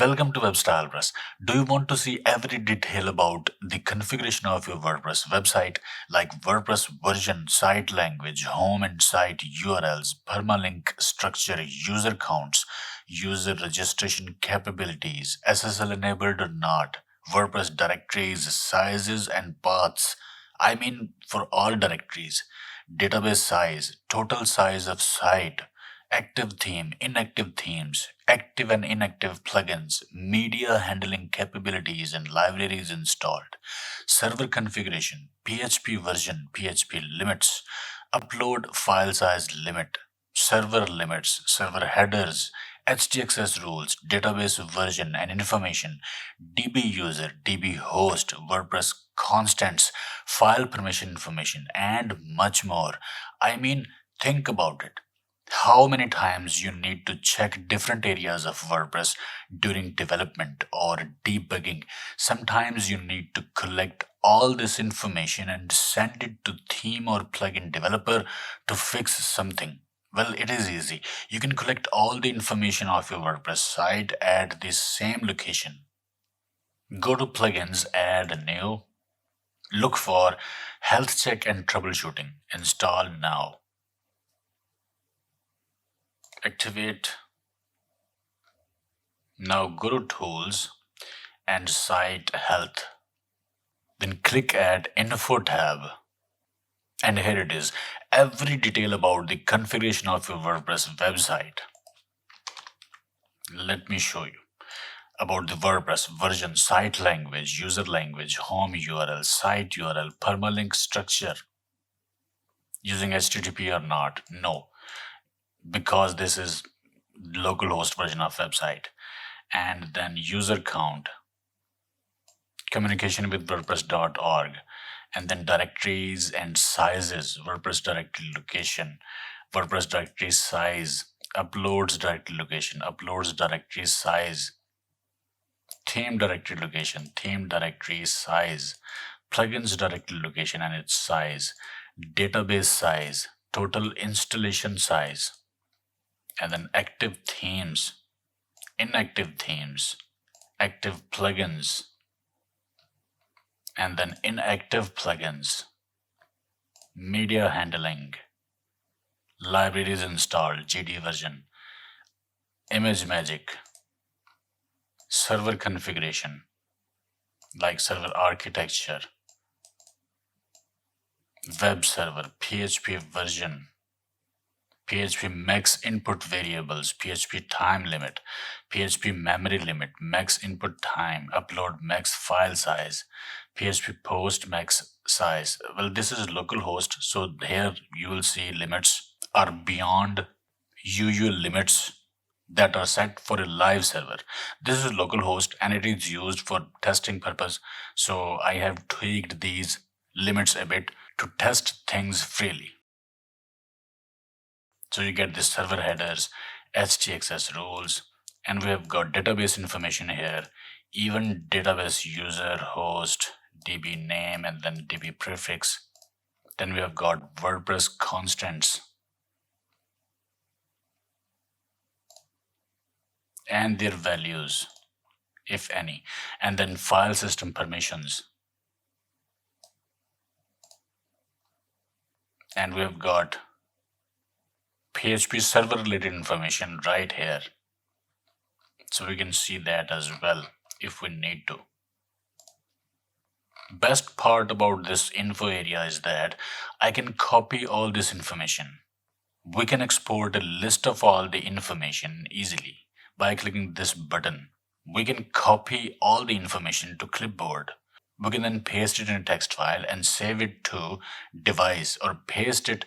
Welcome to WebStylePress. Do you want to see every detail about the configuration of your WordPress website, like WordPress version, site language, home and site URLs, permalink structure, user counts, user registration capabilities, SSL enabled or not, WordPress directories, sizes and paths? I mean, for all directories, database size, total size of site, active theme, inactive themes, active and inactive plugins, media handling capabilities and libraries installed, server configuration, PHP version, PHP limits, upload file size limit, server limits, server headers, HTXS rules, database version and information, DB user, DB host, WordPress constants, file permission information, and much more. I mean, think about it. How many times you need to check different areas of WordPress during development or debugging? Sometimes you need to collect all this information and send it to theme or plugin developer to fix something. Well, it is easy. You can collect all the information of your WordPress site at the same location. Go to plugins, add a new, look for health check and troubleshooting, install now. Activate. Now go to Tools and Site Health. Then click Add Info tab. And here it is. Every detail about the configuration of your WordPress website. Let me show you. About the WordPress version, site language, user language, home URL, site URL, permalink structure. Using HTTP or not? No. Because this is localhost version of website. And then user count, communication with WordPress.org, and then directories and sizes, WordPress directory location, WordPress directory size, uploads directory location, uploads directory size, theme directory location, theme directory size, plugins directory location and its size, database size, total installation size, and then active themes, inactive themes, active plugins, and then inactive plugins, media handling, libraries installed, GD version, ImageMagick, server configuration, like server architecture, web server, PHP version, PHP max input variables, PHP time limit, PHP memory limit, max input time, upload max file size, PHP post max size. Well, this is localhost, so here you will see limits are beyond usual limits that are set for a live server. This is localhost and it is used for testing purpose. So I have tweaked these limits a bit to test things freely. So you get the server headers, HTXS rules, and we have got database information here, even database user, host, DB name, and then DB prefix. Then we have got WordPress constants and their values, if any, and then file system permissions. And we have got PHP server related information right here. So we can see that as well if we need to. Best part about this info area is that I can copy all this information. We can export a list of all the information easily by clicking this button. We can copy all the information to clipboard. We can then paste it in a text file and save it to device or paste it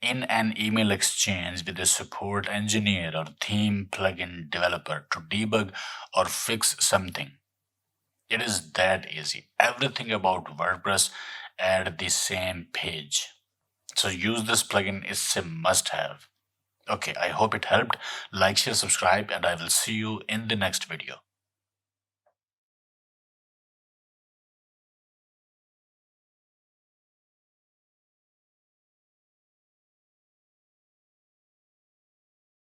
in an email exchange with a support engineer or theme plugin developer to debug or fix something. It is that easy. Everything about WordPress at the same page. So use this plugin, it's a must-have. Okay, I hope it helped. Like, share, subscribe, and I will see you in the next video.